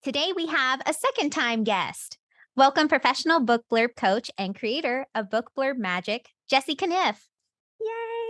Today we have a second time guest. Welcome professional book blurb coach and creator of book Blurb Magic, Jessie Cunniffe.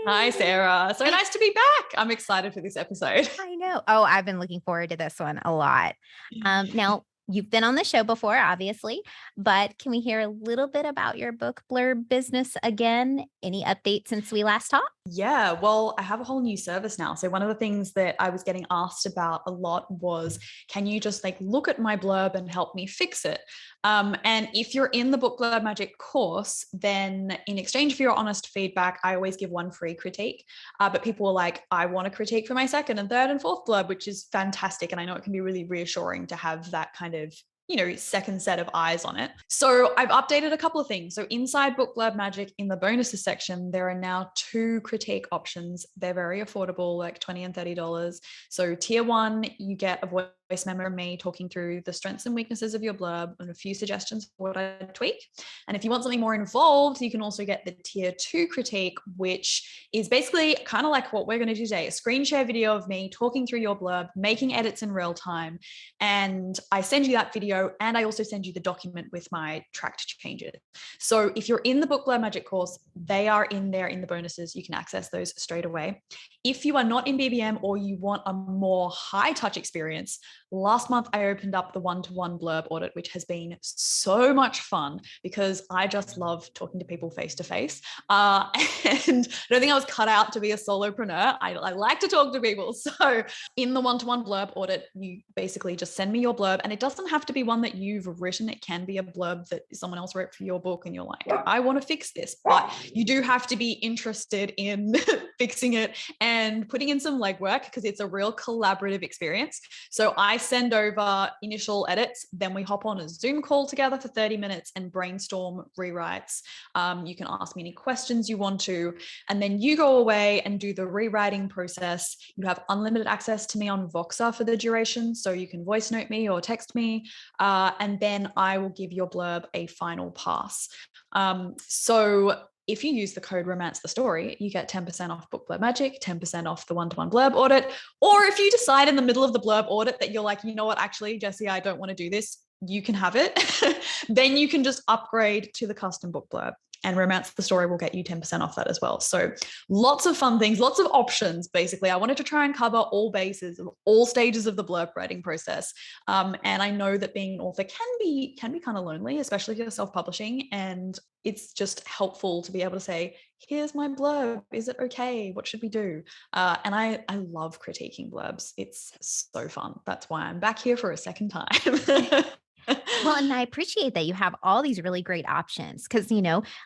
Hi, Yay! Sarah. So nice to be back. I'm excited for this episode. I know. Oh, I've been looking forward to this one a lot. Now, you've been on the show before, obviously, but can we hear a little bit about your book blurb business again? Any updates since we last talked? Yeah, well, I have a whole new service now. So one of the things that I was getting asked about a lot was, can you just look at my blurb and help me fix it? And if you're in the book Blurb Magic course, then in exchange for your honest feedback, I always give one free critique. But people were like, I want a critique for my second and third and fourth blurb, which is fantastic. And I know it can be really reassuring to have that kind of second set of eyes on it. So I've updated a couple of things. So inside Book Blurb Magic in the bonuses section, there are now 2 critique options. They're very affordable, like $20 and $30. So tier 1, you get a voice memo from me talking through the strengths and weaknesses of your blurb and a few suggestions for what I'd tweak. And if you want something more involved, you can also get the tier 2 critique, which is basically kind of like what we're going to do today, a screen share video of me talking through your blurb, making edits in real time. And I send you that video and I also send you the document with my tracked changes. So if you're in the Book Blurb Magic course, they are in there in the bonuses. You can access those straight away. If you are not in BBM or you want a more high touch experience, last month I opened up the one-to-one Blurb Audit, which has been so much fun because I just love talking to people face to face. And I don't think I was cut out to be a solopreneur. I like to talk to people. So in the one-to-one Blurb Audit, you basically just send me your blurb, and it doesn't have to be one that you've written. It can be a blurb that someone else wrote for your book and you're like, I want to fix this, but you do have to be interested in fixing it and putting in some legwork because it's a real collaborative experience. So I send over initial edits, then we hop on a Zoom call together for 30 minutes and brainstorm rewrites. You can ask me any questions you want to, and then you go away and do the rewriting process. You have unlimited access to me on Voxer for the duration, so you can voice note me or text me, and then I will give your blurb a final pass. So if you use the code Romance the Story, you get 10% off Book Blurb Magic, 10% off the one-to-one Blurb Audit. Or if you decide in the middle of the Blurb Audit that you're like, you know what, actually, Jessie, I don't want to do this, you can have it. Then you can just upgrade to the custom book blurb. And Romance the Story will get you 10% off that as well. So lots of fun things, lots of options, basically. I wanted to try and cover all bases, all stages of the blurb writing process. And I know that being an author can be kind of lonely, especially if you're self-publishing. And it's just helpful to be able to say, here's my blurb. Is it okay? What should we do? And I love critiquing blurbs. It's so fun. That's why I'm back here for a second time. Well, and I appreciate that you have all these really great options because,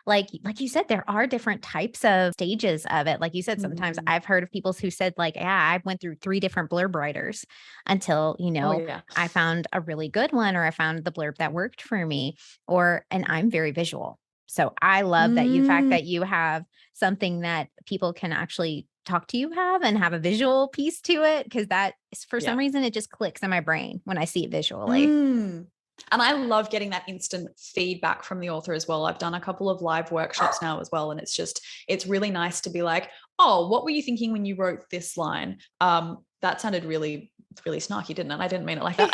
like you said, there are different types of stages of it. Like you said, sometimes I've heard of people who said like, yeah, I went through 3 different blurb writers until, Oh, yeah. I found a really good one or I found the blurb that worked for me and I'm very visual. So I love that fact that you have something that people can actually talk to you and have a visual piece to it. Cause that is for some reason, it just clicks in my brain when I see it visually. And I love getting that instant feedback from the author as well. I've done a couple of live workshops now as well. And it's really nice to be like, oh, what were you thinking when you wrote this line? That sounded really, really snarky, didn't it? I didn't mean it like that.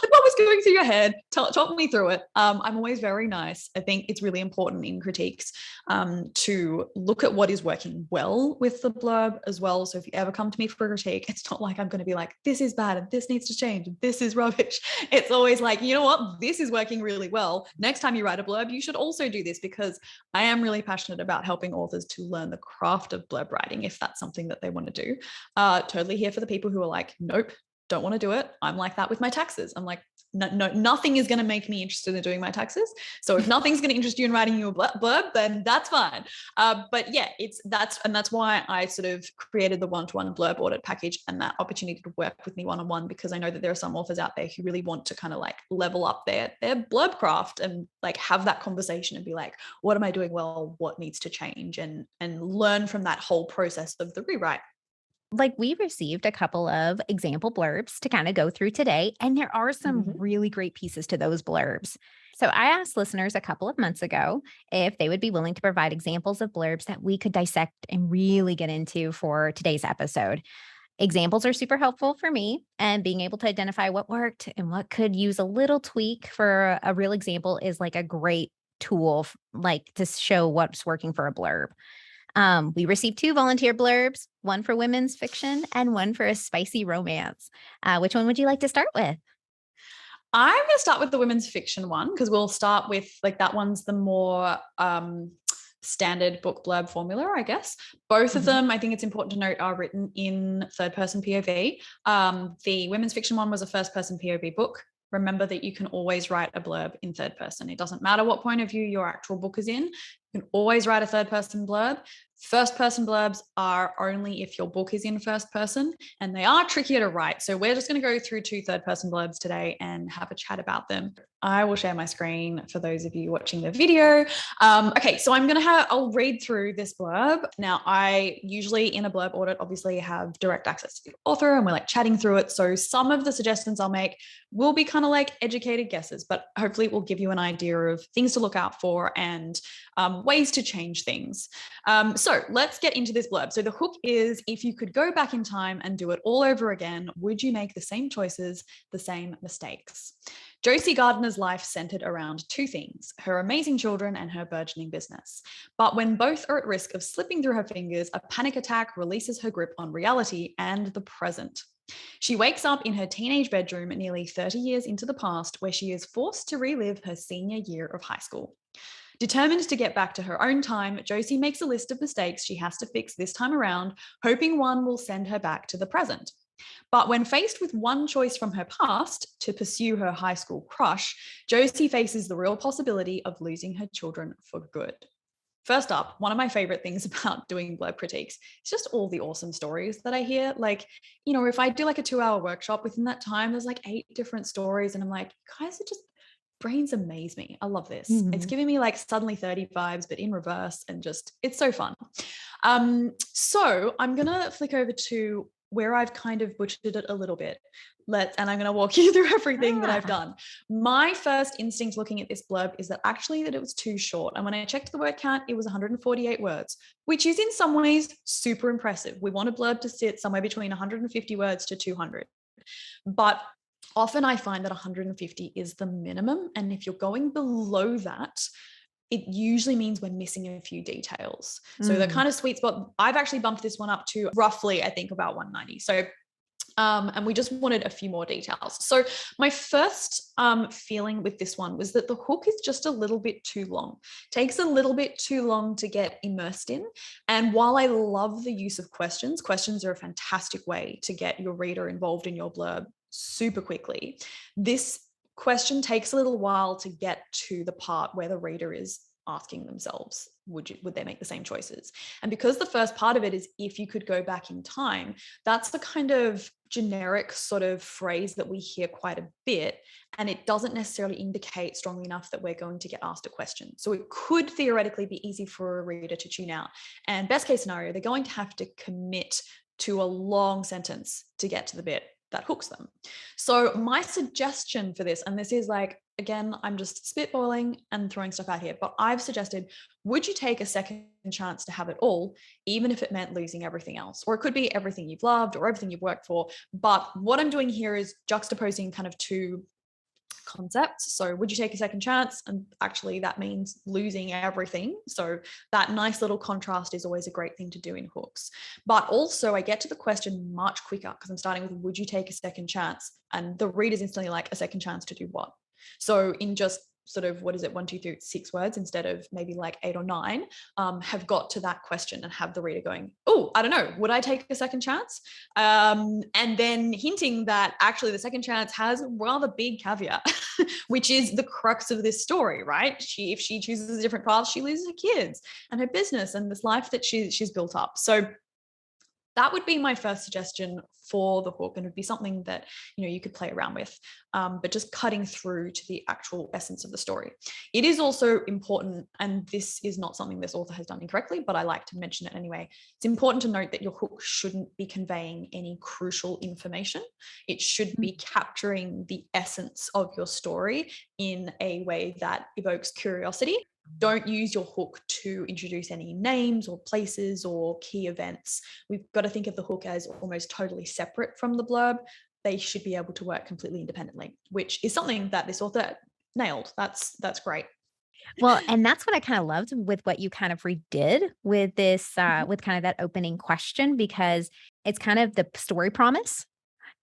What was going through your head? Talk me through it. I'm always very nice. I think it's really important in critiques to look at what is working well with the blurb as well. So if you ever come to me for a critique, it's not like I'm going to be like, this is bad and this needs to change and this is rubbish. It's always like, you know what? This is working really well. Next time you write a blurb, you should also do this, because I am really passionate about helping authors to learn the craft of blurb writing if that's something that they want to do. Totally here for the people who are like, nope, don't want to do it. I'm like that with my taxes. I'm like, no, nothing is going to make me interested in doing my taxes. So if nothing's going to interest you in writing you a blurb, then that's fine. But yeah, that's why I sort of created the one-to-one Blurb Audit package and that opportunity to work with me one-on-one, because I know that there are some authors out there who really want to kind of like level up their blurb craft and like have that conversation and be like, what am I doing well? What needs to change? And learn from that whole process of the rewrite. Like we received a couple of example blurbs to kind of go through today, and there are some really great pieces to those blurbs. So I asked listeners a couple of months ago if they would be willing to provide examples of blurbs that we could dissect and really get into for today's episode. Examples are super helpful for me, and being able to identify what worked and what could use a little tweak for a real example is like a great tool, like to show what's working for a blurb. We received 2 volunteer blurbs, one for women's fiction and one for a spicy romance. Which one would you like to start with? I'm going to start with the women's fiction one because we'll start with like that one's the more standard book blurb formula, I guess. Both of them, I think it's important to note, are written in third person POV. The women's fiction one was a first person POV book. Remember that you can always write a blurb in third person. It doesn't matter what point of view your actual book is in. You can always write a third person blurb. First person blurbs are only if your book is in first person, and they are trickier to write. So we're just going to go through 2 third person blurbs today and have a chat about them. I will share my screen for those of you watching the video. Okay, so I'll read through this blurb. Now, I usually in a blurb audit, obviously have direct access to the author and we're like chatting through it. So some of the suggestions I'll make will be kind of like educated guesses, but hopefully it will give you an idea of things to look out for and ways to change things. So let's get into this blurb. So the hook is, if you could go back in time and do it all over again, would you make the same choices, the same mistakes? Josie Gardner's life centered around 2 things, her amazing children and her burgeoning business. But when both are at risk of slipping through her fingers, a panic attack releases her grip on reality and the present. She wakes up in her teenage bedroom nearly 30 years into the past, where she is forced to relive her senior year of high school. Determined to get back to her own time, Josie makes a list of mistakes she has to fix this time around, hoping one will send her back to the present. But when faced with one choice from her past, to pursue her high school crush, Josie faces the real possibility of losing her children for good. First up, one of my favorite things about doing blurb critiques is just all the awesome stories that I hear. Like, you know, if I do like a 2-hour workshop, within that time, there's like 8 different stories. And I'm like, you guys are just, brains amaze me. I love this. It's giving me like Suddenly 30 vibes, but in reverse, and just, it's so fun. So I'm going to flick over to where I've kind of butchered it a little bit. And I'm going to walk you through everything that I've done. My first instinct looking at this blurb is that it was too short. And when I checked the word count, it was 148 words, which is in some ways super impressive. We want a blurb to sit somewhere between 150 words to 200. But often I find that 150 is the minimum. And if you're going below that, it usually means we're missing a few details. So the kind of sweet spot, I've actually bumped this one up to roughly, I think, about 190. So, and we just wanted a few more details. So my first feeling with this one was that the hook is just a little bit too long. Takes a little bit too long to get immersed in. And while I love the use of questions are a fantastic way to get your reader involved in your blurb super quickly. This question takes a little while to get to the part where the reader is asking themselves, would they make the same choices? And because the first part of it is, if you could go back in time, that's the kind of generic sort of phrase that we hear quite a bit. And it doesn't necessarily indicate strongly enough that we're going to get asked a question. So it could theoretically be easy for a reader to tune out. And best case scenario, they're going to have to commit to a long sentence to get to the bit that hooks them. So my suggestion for this, and this is like, again, I'm just spitballing and throwing stuff out here, but I've suggested, would you take a second chance to have it all, even if it meant losing everything else? Or it could be everything you've loved or everything you've worked for. But what I'm doing here is juxtaposing kind of 2 concepts. So would you take a second chance? And actually that means losing everything. So that nice little contrast is always a great thing to do in hooks. But also I get to the question much quicker because I'm starting with, would you take a second chance? And the reader's instantly like, a second chance to do what? So in just sort of, 1, 2, 3, 6 words instead of maybe like 8 or 9, have got to that question and have the reader going, oh, I don't know, would I take a second chance? And then hinting that actually the second chance has a rather big caveat, which is the crux of this story, right? If she chooses a different path, she loses her kids and her business and this life that she's built up. So that would be my first suggestion for the hook, and it'd be something that, you know, you could play around with, but just cutting through to the actual essence of the story. It is also important, and this is not something this author has done incorrectly, but I like to mention it anyway. It's important to note that your hook shouldn't be conveying any crucial information. It should be capturing the essence of your story in a way that evokes curiosity. Don't use your hook to introduce any names or places or key events. We've got to think of the hook as almost totally separate from the blurb. They should be able to work completely independently, which is something that this author nailed. That's great. Well, and that's what I kind of loved with what you kind of redid with this, with kind of that opening question, because it's kind of the story promise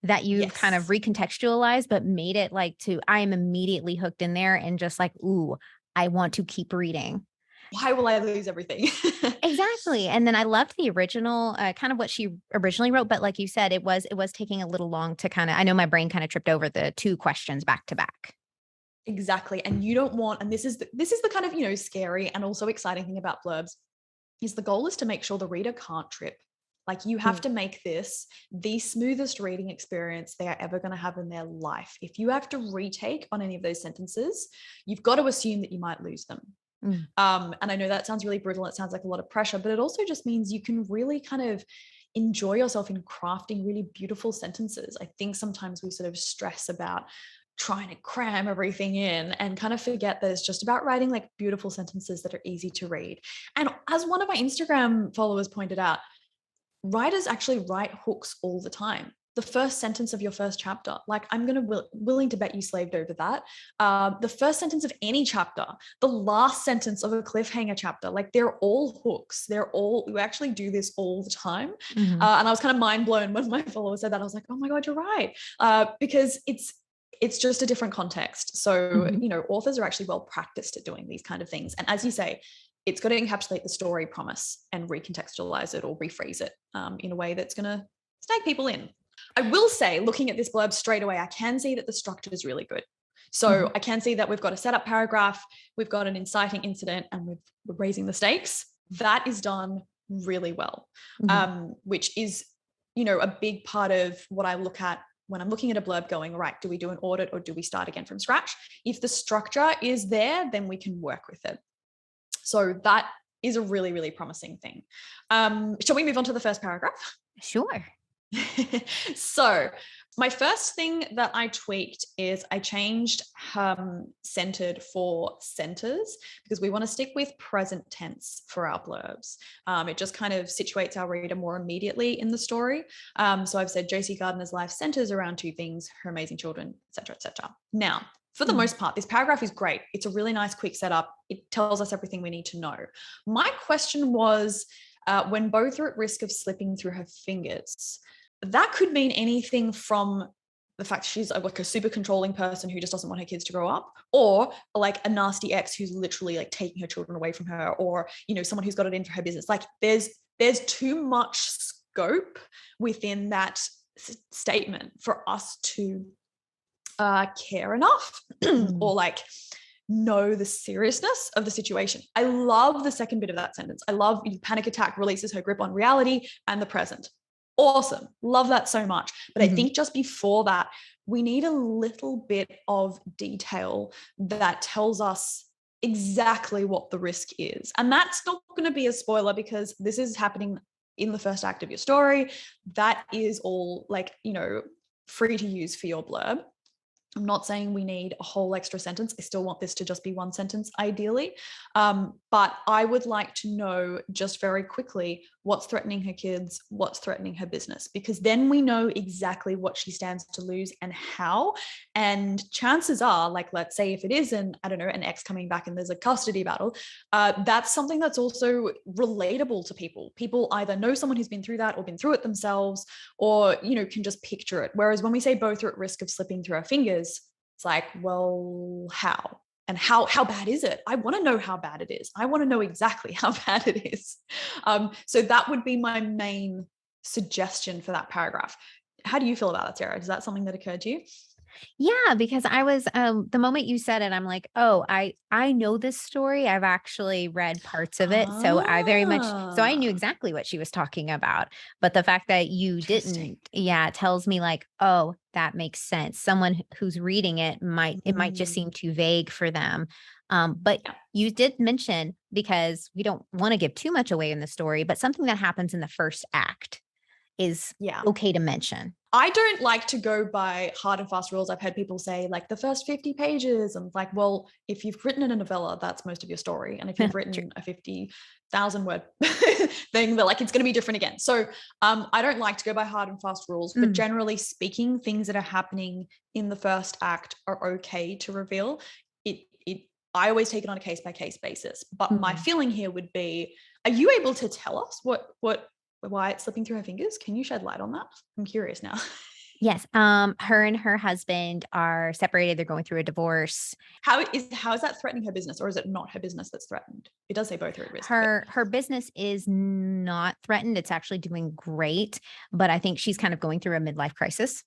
that you've kind of recontextualized, but made it like I am immediately hooked in there and just like, ooh, I want to keep reading. Why will I lose everything? Exactly. And then I loved the original, kind of what she originally wrote, but like you said, it was taking a little long to kind of, I know my brain kind of tripped over the two questions back to back. Exactly. And you don't want, and this is the kind of, you know, scary and also exciting thing about blurbs, is the goal is to make sure the reader can't trip. Like, you have to make this the smoothest reading experience they are ever going to have in their life. If you have to retake on any of those sentences, you've got to assume that you might lose them. And I know that sounds really brutal. It sounds like a lot of pressure, but it also just means you can really kind of enjoy yourself in crafting really beautiful sentences. I think sometimes we sort of stress about trying to cram everything in and kind of forget that it's just about writing like beautiful sentences that are easy to read. And as one of my Instagram followers pointed out, writers actually write hooks all the time. The first sentence of your first chapter, like, I'm going to willing to bet you slaved over that. The first sentence of any chapter, the last sentence of a cliffhanger chapter, like, they're all hooks. We actually do this all the time. And I was kind of mind blown when my follower said that. I was like, oh my God, you're right. Because it's just a different context. So, you know, authors are actually well practiced at doing these kind of things. And as you say, it's got to encapsulate the story promise and recontextualize it or rephrase it in a way that's going to snag people in. I will say, looking at this blurb straight away, I can see that the structure is really good. So I can see that we've got a setup paragraph, we've got an inciting incident, and we're raising the stakes. That is done really well, which is, you know, a big part of what I look at when I'm looking at a blurb going, right, do we do an audit or do we start again from scratch? If the structure is there, then we can work with it. So that is a really, really promising thing. Shall we move on to the first paragraph? Sure. So my first thing that I tweaked is I changed centered for centers, because we want to stick with present tense for our blurbs. It just kind of situates our reader more immediately in the story. So I've said Josie Gardner's life centers around two things: her amazing children, etc., etc. Now, for the most part, this paragraph is great. It's a really nice, quick setup. It tells us everything we need to know. My question was, when both are at risk of slipping through her fingers, that could mean anything from the fact she's like a super controlling person who just doesn't want her kids to grow up, or like a nasty ex who's literally like taking her children away from her, or, you know, someone who's got it in for her business. Like, there's too much scope within that statement for us to care enough or like know the seriousness of the situation. I love the second bit of that sentence. I love panic attack releases her grip on reality and the present. Awesome. Love that so much. But I think just before that, we need a little bit of detail that tells us exactly what the risk is. And that's not going to be a spoiler, because this is happening in the first act of your story. That is all, like, you know, free to use for your blurb. I'm not saying we need a whole extra sentence. I still want this to just be one sentence, ideally. But I would like to know just very quickly what's threatening her kids, what's threatening her business, because then we know exactly what she stands to lose and how. And chances are, like, let's say if it is an ex coming back and there's a custody battle, that's something that's also relatable to people. People either know someone who's been through that or been through it themselves, or, you know, can just picture it. Whereas when we say both are at risk of slipping through our fingers, it's like, well, how? And how bad is it? I want to know how bad it is. I want to know exactly how bad it is. So that would be my main suggestion for that paragraph. How do you feel about that, Sarah? Is that something that occurred to you? Yeah, because I was the moment you said it, I'm like, oh, I know this story. I've actually read parts of it. So I knew Ah, exactly what she was talking about. But the fact that you interesting. didn't, yeah, it tells me like, oh, that makes sense. Someone who's reading it might just Mm, seem too vague for them. But yeah. you did mention, because we don't want to give too much away in the story, but something that happens in the first act is Yeah. okay to mention. I don't like to go by hard and fast rules. I've heard people say like the first 50 pages. And like, well, if you've written in a novella, that's most of your story. And if you've True. written a 50,000 word thing, they're like, it's going to be different again. So I don't like to go by hard and fast rules, but Mm. generally speaking, things that are happening in the first act are okay to reveal. I always take it on a case by case basis. But my Mm. feeling here would be, are you able to tell us why it's slipping through her fingers? Can you shed light on that? I'm curious now. Yes. Her and her husband are separated. They're going through a divorce. How is that threatening her business, or is it not her business that's threatened? It does say both are at risk, but Her business is not threatened. It's actually doing great, but I think she's kind of going through a midlife crisis.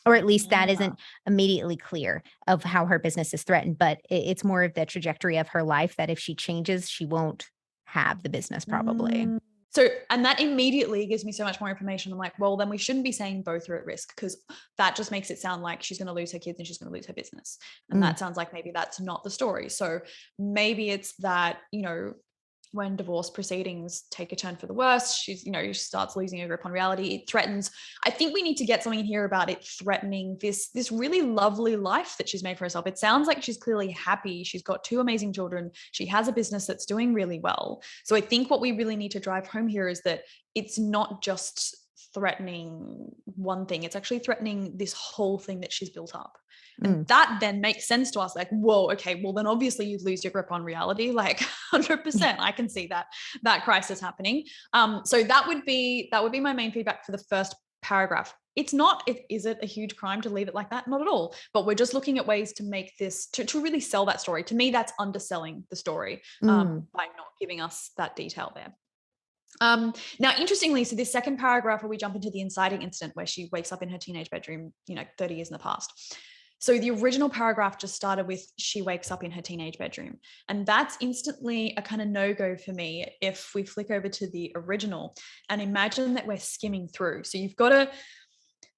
Or at least that yeah. isn't immediately clear of how her business is threatened, but it's more of the trajectory of her life that if she changes, she won't have the business probably. Mm. So, and that immediately gives me so much more information. I'm like, well, then we shouldn't be saying both are at risk, because that just makes it sound like she's going to lose her kids and she's going to lose her business. And Mm. that sounds like maybe that's not the story. So maybe it's that, when divorce proceedings take a turn for the worse, she starts losing her grip on reality. It threatens. I think we need to get something in here about it threatening this really lovely life that she's made for herself. It sounds like she's clearly happy. She's got two amazing children. She has a business that's doing really well. So I think what we really need to drive home here is that it's not just threatening one thing. It's actually threatening this whole thing that she's built up. And Mm. that then makes sense to us. Like, whoa, okay, well then obviously you lose your grip on reality. Like 100%, I can see that crisis happening. So that would be my main feedback for the first paragraph. It's not, is it a huge crime to leave it like that? Not at all. But we're just looking at ways to make this, to really sell that story. To me, that's underselling the story Mm. by not giving us that detail there. Now, interestingly, so this second paragraph where we jump into the inciting incident where she wakes up in her teenage bedroom, 30 years in the past. So the original paragraph just started with she wakes up in her teenage bedroom. And that's instantly a kind of no-go for me if we flick over to the original and imagine that we're skimming through. So you've got to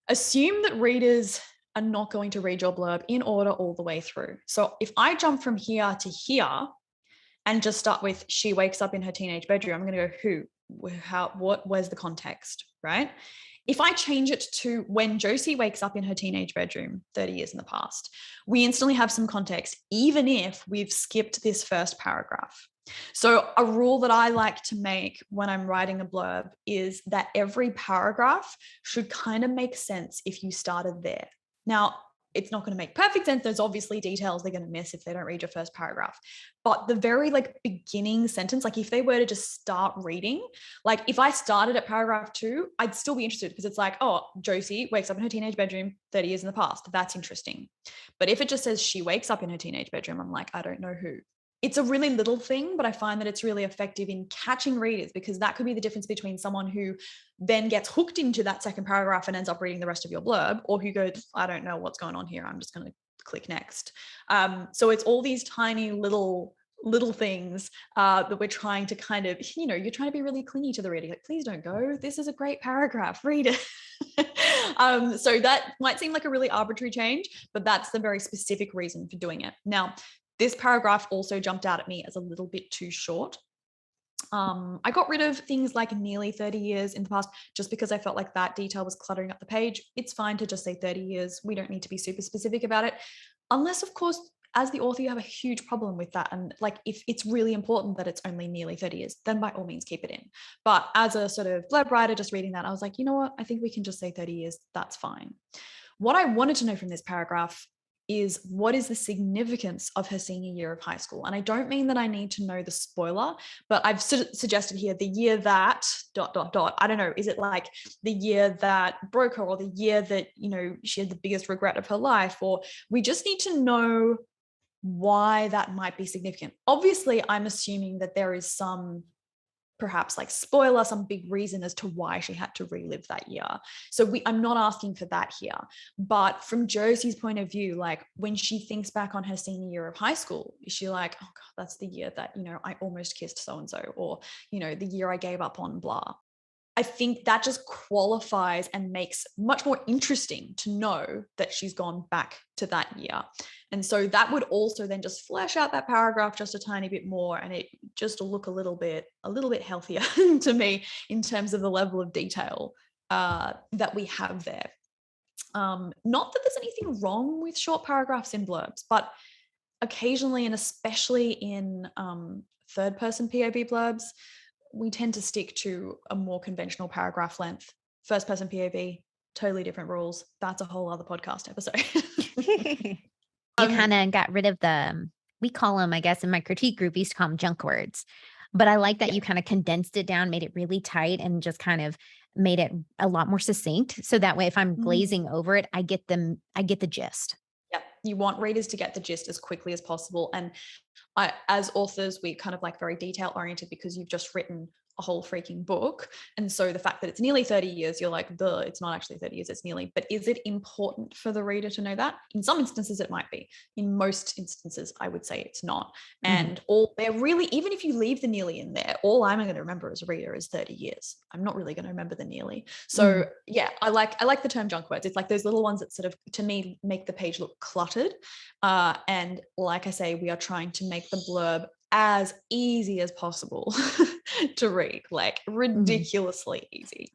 assume that readers are not going to read your blurb in order all the way through. So if I jump from here to here and just start with she wakes up in her teenage bedroom, I'm going to go who, how, what, where's the context, right? If I change it to when Josie wakes up in her teenage bedroom 30 years in the past, we instantly have some context, even if we've skipped this first paragraph. So a rule that I like to make when I'm writing a blurb is that every paragraph should kind of make sense if you started there. Now, it's not going to make perfect sense. There's obviously details they're going to miss if they don't read your first paragraph. But the very beginning sentence, like if they were to just start reading, like if I started at paragraph 2, I'd still be interested because it's like, oh, Josie wakes up in her teenage bedroom 30 years in the past. That's interesting. But if it just says she wakes up in her teenage bedroom, I'm like, I don't know who. It's a really little thing, but I find that it's really effective in catching readers, because that could be the difference between someone who then gets hooked into that second paragraph and ends up reading the rest of your blurb, or who goes, I don't know what's going on here, I'm just going to click next. So it's all these tiny little things that we're trying to kind of, you're trying to be really clingy to the reader. Like, please don't go. This is a great paragraph. Read it. So that might seem like a really arbitrary change, but that's the very specific reason for doing it. Now, this paragraph also jumped out at me as a little bit too short. I got rid of things like nearly 30 years in the past just because I felt like that detail was cluttering up the page. It's fine to just say 30 years. We don't need to be super specific about it. Unless, of course, as the author, you have a huge problem with that. And like, if it's really important that it's only nearly 30 years, then by all means keep it in. But as a sort of blurb writer, just reading that, I was like, you know what? I think we can just say 30 years. That's fine. What I wanted to know from this paragraph is, what is the significance of her senior year of high school? And I don't mean that I need to know the spoiler, but I've suggested here the year that ... I don't know, is it like the year that broke her, or the year that, she had the biggest regret of her life? Or we just need to know why that might be significant. Obviously, I'm assuming that there is some perhaps like spoiler some big reason as to why she had to relive that year. So I'm not asking for that here. But from Josie's point of view, like when she thinks back on her senior year of high school, is she like, oh God, that's the year that, I almost kissed so-and-so, or, the year I gave up on blah. I think that just qualifies and makes much more interesting to know that she's gone back to that year. And so that would also then just flesh out that paragraph just a tiny bit more, and it just look a little bit healthier to me in terms of the level of detail that we have there. Not that there's anything wrong with short paragraphs in blurbs, but occasionally, and especially in third person POV blurbs, we tend to stick to a more conventional paragraph length. First person POV, totally different rules. That's a whole other podcast episode. You kind of got rid of we call them, I guess, in my critique group, we used to call them junk words. But I like that you kind of condensed it down, made it really tight, and just kind of made it a lot more succinct. So that way, if I'm glazing over it, I get the gist. Yeah, you want readers to get the gist as quickly as possible. And as authors, we kind of like very detail oriented because you've just written a whole freaking book. And so the fact that it's nearly 30 years, you're like, it's not actually 30 years, it's nearly. But is it important for the reader to know that? In some instances, it might be. In most instances, I would say it's not. And they're really, even if you leave the nearly in there, all I'm going to remember as a reader is 30 years. I'm not really going to remember the nearly. So yeah, I like the term junk words. It's like those little ones that sort of, to me, make the page look cluttered. And like I say, we are trying to make the blurb as easy as possible to read, like ridiculously easy.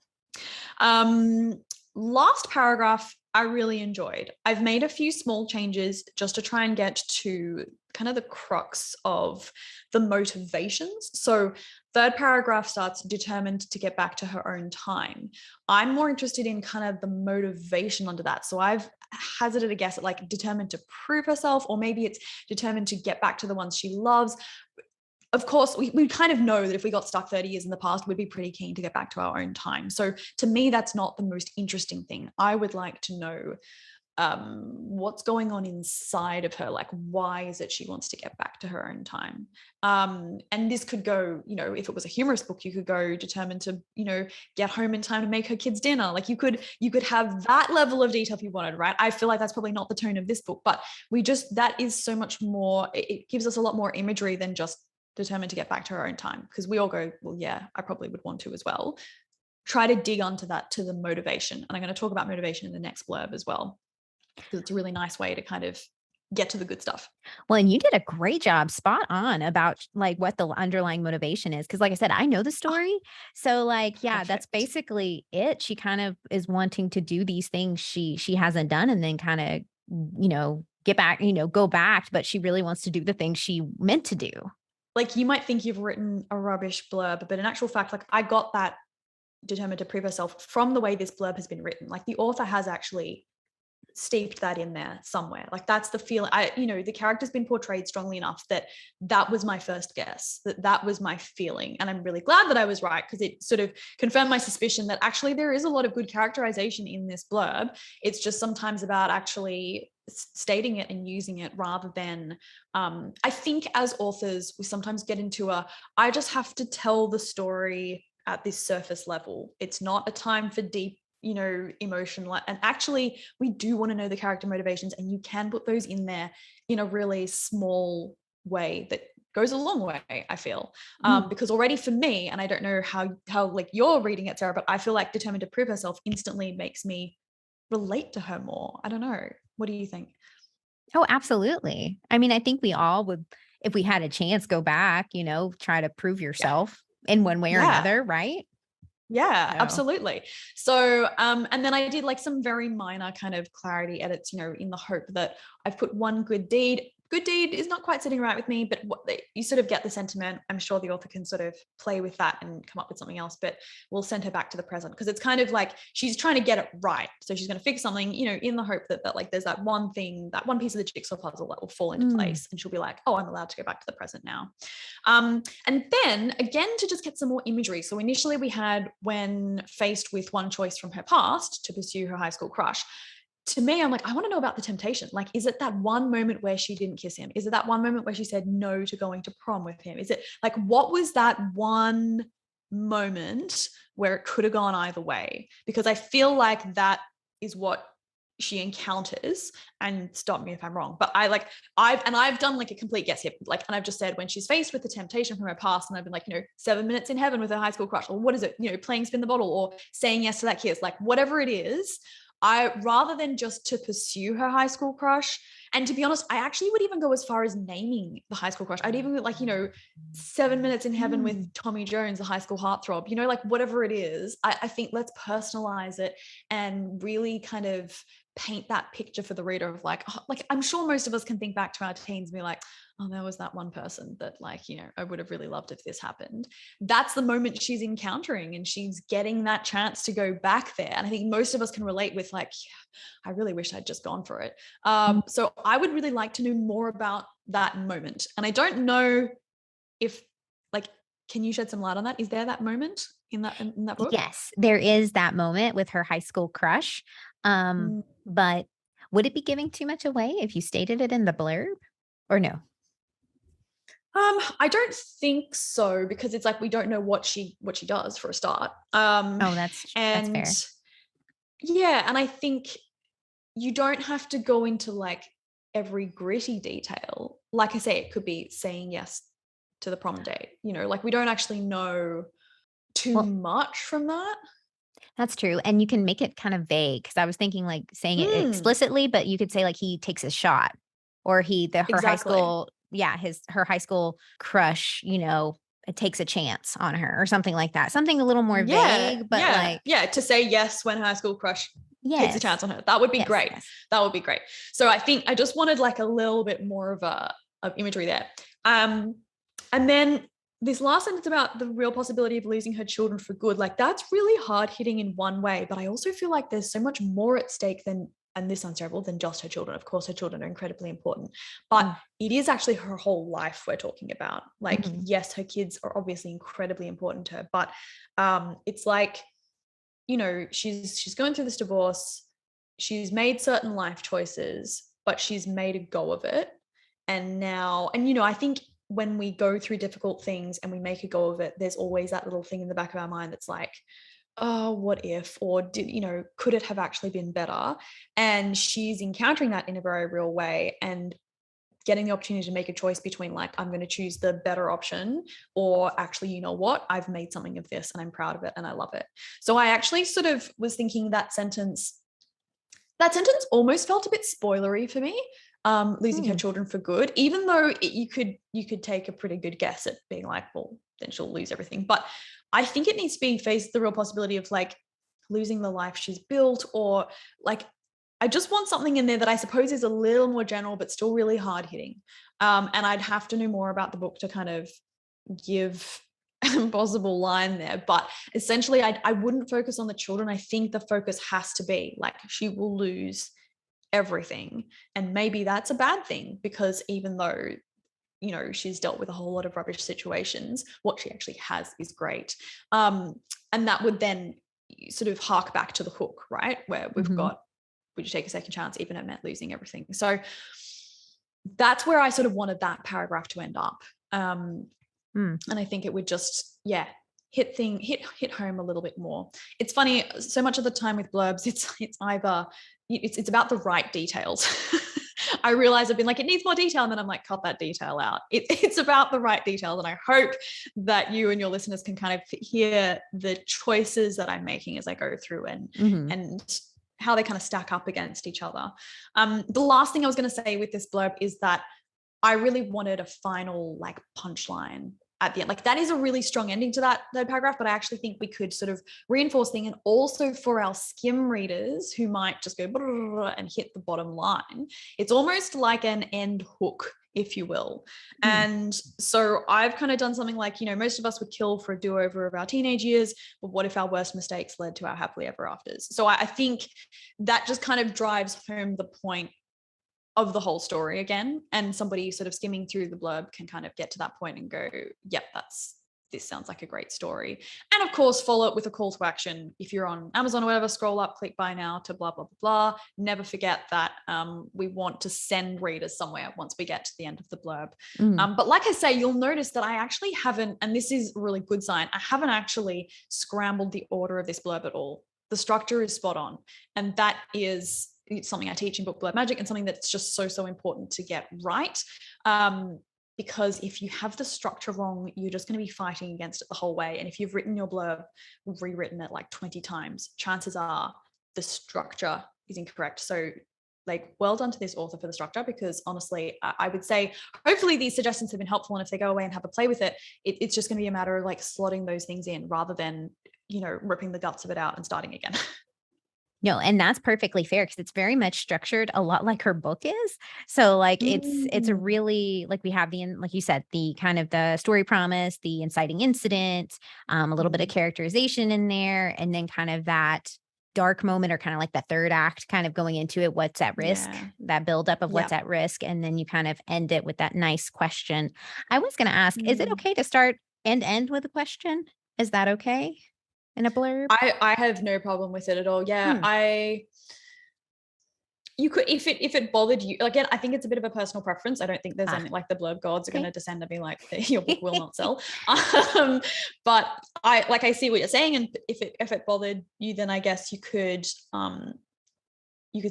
Last paragraph, I really enjoyed. I've made a few small changes just to try and get to kind of the crux of the motivations. So third paragraph starts determined to get back to her own time. I'm more interested in kind of the motivation under that. So I've hazarded a guess at like determined to prove herself, or maybe it's determined to get back to the ones she loves. Of course, we kind of know that if we got stuck 30 years in the past, we'd be pretty keen to get back to our own time. So to me, that's not the most interesting thing. I would like to know what's going on inside of her. Like, why is it she wants to get back to her own time? And this could go, if it was a humorous book, you could go determined to, get home in time to make her kids dinner. Like you could have that level of detail if you wanted, right? I feel like that's probably not the tone of this book, but that is so much more, it gives us a lot more imagery than just determined to get back to her own time, because we all go, well, yeah, I probably would want to as well. Try to dig onto that, to the motivation. And I'm going to talk about motivation in the next blurb as well, because it's a really nice way to kind of get to the good stuff. Well, and you did a great job, spot on, about like what the underlying motivation is. Cause like I said, I know the story. So like, yeah, Perfect. That's basically it. She kind of is wanting to do these things she hasn't done, and then kind of, get back, go back, but she really wants to do the things she meant to do. Like you might think you've written a rubbish blurb, but in actual fact, like I got that determined to prove herself from the way this blurb has been written. Like the author has actually steeped that in there somewhere. Like that's the feeling. The character's been portrayed strongly enough that was my first guess, that was my feeling. And I'm really glad that I was right, because it sort of confirmed my suspicion that actually there is a lot of good characterization in this blurb. It's just sometimes about actually stating it and using it, rather than I think as authors we sometimes get into I just have to tell the story at this surface level. It's not a time for deep emotion, and actually we do want to know the character motivations, and you can put those in there in a really small way that goes a long way, I feel. Because already for me, and I don't know how like you're reading it, Sarah, but I feel like determined to prove herself instantly makes me relate to her more. I don't know. What do you think? Oh, absolutely. I mean, I think we all would, if we had a chance, go back, try to prove yourself in one way or another, right? Yeah, So. Absolutely. So, and then I did like some very minor kind of clarity edits, in the hope that I've put one good deed. Good deed is not quite sitting right with me, but you sort of get the sentiment. I'm sure the author can sort of play with that and come up with something else, but we'll send her back to the present, because it's kind of like she's trying to get it right. So she's going to fix something, in the hope that like there's that one thing, that one piece of the jigsaw puzzle that will fall into place, and she'll be like, oh, I'm allowed to go back to the present now. And then again, to just get some more imagery. So initially we had, when faced with one choice from her past to pursue her high school crush, to me, I'm like, I want to know about the temptation. Like, is it that one moment where she didn't kiss him? Is it that one moment where she said no to going to prom with him? Is it like, what was that one moment where it could have gone either way, because I feel like that is what she encounters, and stop me if I'm wrong, but I've done like a complete guess here, like, and I've just said when she's faced with the temptation from her past, and I've been like, 7 minutes in heaven with her high school crush, or what is it, playing spin the bottle, or saying yes to that kiss, like whatever it is, I, rather than just to pursue her high school crush, and to be honest, I actually would even go as far as naming the high school crush. I'd even like, 7 minutes in heaven with Tommy Jones, the high school heartthrob, like whatever it is, I think let's personalize it and really kind of paint that picture for the reader of like, oh, like I'm sure most of us can think back to our teens and be like, oh, there was that one person that like, I would have really loved if this happened. That's the moment she's encountering, and she's getting that chance to go back there. And I think most of us can relate with like, yeah, I really wish I'd just gone for it. So I would really like to know more about that moment. And I don't know if like, can you shed some light on that? Is there that moment in that book? Yes, there is that moment with her high school crush. But would it be giving too much away if you stated it in the blurb, or no? I don't think so, because it's like we don't know what she does for a start. That's fair. Yeah, and I think you don't have to go into like every gritty detail. Like I say, it could be saying yes to the prom date. Like we don't actually know too much from that. That's true, and you can make it kind of vague, because I was thinking, like, saying it explicitly, but you could say, like, he takes a shot, or her high school her high school crush, it takes a chance on her or something like that. Something a little more vague, but to say yes when high school crush takes a chance on her. That would be great. Yes. That would be great. So I think I just wanted like a little bit more of imagery there. And then this last sentence about the real possibility of losing her children for good, like that's really hard hitting in one way, but I also feel like there's so much more at stake than, and this sounds terrible, than just her children. Of course, her children are incredibly important, but it is actually her whole life we're talking about. Like, yes, her kids are obviously incredibly important to her, but it's like, she's going through this divorce. She's made certain life choices, but she's made a go of it. And now, I think when we go through difficult things and we make a go of it, there's always that little thing in the back of our mind that's like, oh, what if, or could it have actually been better? And she's encountering that in a very real way, and getting the opportunity to make a choice between like, I'm going to choose the better option, or actually, you know what, I've made something of this and I'm proud of it and I love it. So I actually sort of was thinking that sentence almost felt a bit spoilery for me. Losing her children for good, even though you could take a pretty good guess at being like, well, then she'll lose everything. But I think it needs to be faced the real possibility of like losing the life she's built, or like, I just want something in there that I suppose is a little more general, but still really hard hitting. And I'd have to know more about the book to kind of give a possible line there. But essentially, I wouldn't focus on the children. I think the focus has to be like, she will lose everything, and maybe that's a bad thing, because even though she's dealt with a whole lot of rubbish situations, what she actually has is great. And that would then sort of hark back to the hook, right, where we've got, would you take a second chance even if it meant losing everything? So that's where I sort of wanted that paragraph to end up. And I think it would just hit home a little bit more. It's funny, so much of the time with blurbs, it's about the right details. I realize I've been like, it needs more detail, and then I'm like, cut that detail out. It's about the right details, and I hope that you and your listeners can kind of hear the choices that I'm making as I go through, and how they kind of stack up against each other. The last thing I was going to say with this blurb is that I really wanted a final like punchline at the end. Like that is a really strong ending to that paragraph, but I actually think we could sort of reinforce thing. And also for our skim readers who might just go and hit the bottom line, it's almost like an end hook, if you will. And so I've kind of done something like, most of us would kill for a do-over of our teenage years, but what if our worst mistakes led to our happily ever afters? So I think that just kind of drives home the point of the whole story again, and somebody sort of skimming through the blurb can kind of get to that point and go, yep, this sounds like a great story. And of course, follow it with a call to action. If you're on Amazon or whatever, scroll up, click buy now to blah, blah, blah, blah. Never forget that we want to send readers somewhere once we get to the end of the blurb. But like I say, you'll notice that I actually haven't, and this is a really good sign, I haven't actually scrambled the order of this blurb at all. The structure is spot on. And that is something I teach in Book Blurb Magic, and something that's just so important to get right. Because if you have the structure wrong, you're just going to be fighting against it the whole way. And if you've written your blurb, rewritten it like 20 times, chances are the structure is incorrect. So like, well done to this author for the structure, because honestly, I would say hopefully these suggestions have been helpful. And if they go away and have a play with it, it's just going to be a matter of like slotting those things in rather than, ripping the guts of it out and starting again. No, and that's perfectly fair, because it's very much structured a lot like her book is. So like it's a really, like, we have like you said, the kind of the story promise, the inciting incident, a little bit of characterization in there, and then kind of that dark moment, or kind of like the third act kind of going into it, what's at risk, that buildup of what's at risk. And then you kind of end it with that nice question. I was going to ask, is it okay to start and end with a question? Is that okay in a blurb? I have no problem with it at all. Yeah. You could, if it bothered you, again, I think it's a bit of a personal preference. I don't think there's any, like, the blurb gods are going to descend and be like, your book will not sell. But I see what you're saying. And if it bothered you, then I guess you could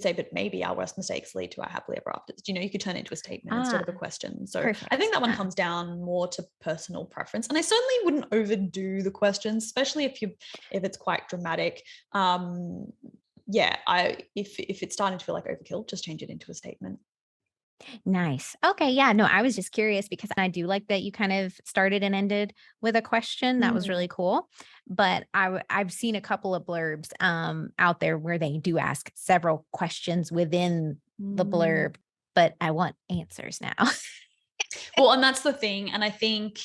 say, but maybe our worst mistakes lead to our happily ever afters. You could turn it into a statement instead of a question. So perfect. I think that one comes down more to personal preference. And I certainly wouldn't overdo the questions, especially if it's quite dramatic. If it's starting to feel like overkill, just change it into a statement. Nice. Okay. Yeah. No, I was just curious, because I do like that you kind of started and ended with a question. That was really cool. But I've seen a couple of blurbs out there where they do ask several questions within the blurb, but I want answers now. Well, and that's the thing. And I think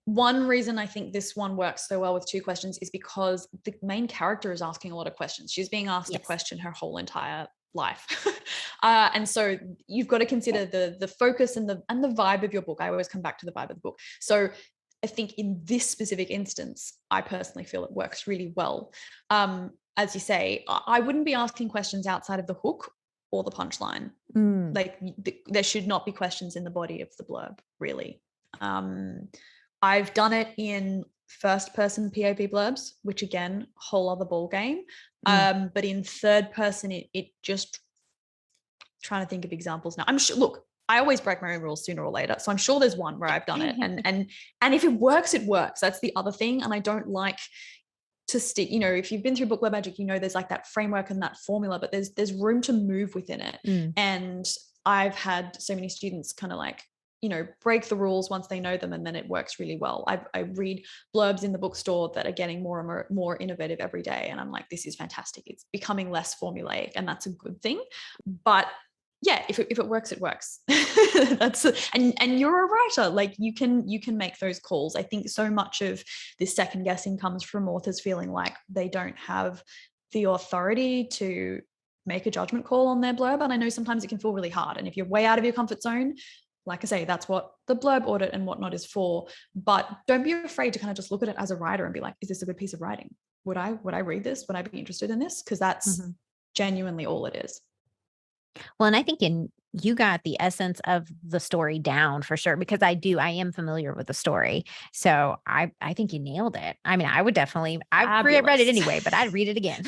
one reason I think this one works so well with two questions is because the main character is asking a lot of questions. She's being asked a question her whole entire life. And so you've got to consider the focus and the vibe of your book. I always come back to the vibe of the book. So I think in this specific instance, I personally feel it works really well. As you say, I wouldn't be asking questions outside of the hook or the punchline. Like, there should not be questions in the body of the blurb, really. I've done it in first person POV blurbs, which again, whole other ball game. But in third person, it just, trying to think of examples now. I'm sure, look, I always break my own rules sooner or later. So I'm sure there's one where I've done it, and if it works, it works. That's the other thing. And I don't like to stick, if you've been through Book Blurb Magic, there's like that framework and that formula, but there's room to move within it. And I've had so many students kind of like, break the rules once they know them, and then it works really well. I read blurbs in the bookstore that are getting more and more innovative every day, and I'm like, this is fantastic. It's becoming less formulaic, and that's a good thing. But yeah, if it works, it works. And you're a writer, like you can make those calls. I think so much of this second guessing comes from authors feeling like they don't have the authority to make a judgment call on their blurb. And I know sometimes it can feel really hard. And if you're way out of your comfort zone, like I say, that's what the blurb audit and whatnot is for. But don't be afraid to kind of just look at it as a writer and be like, is this a good piece of writing? Would I read this? Would I be interested in this? Because that's genuinely all it is. Well, and I think you got the essence of the story down for sure, because I am familiar with the story. So I think you nailed it. I mean, I would definitely, I've read it anyway, but I'd read it again.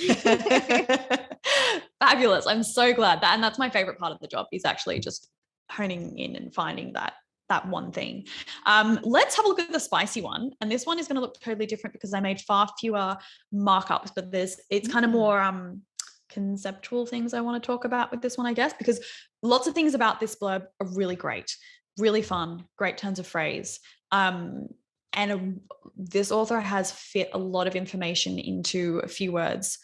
Fabulous. I'm so glad and that's my favorite part of the job, is actually just honing in and finding that one thing. Let's have a look at the spicy one. And this one is going to look totally different because I made far fewer markups, but it's kind of more conceptual things I want to talk about with this one, I guess, because lots of things about this blurb are really great, really fun, great turns of phrase. This author has fit a lot of information into a few words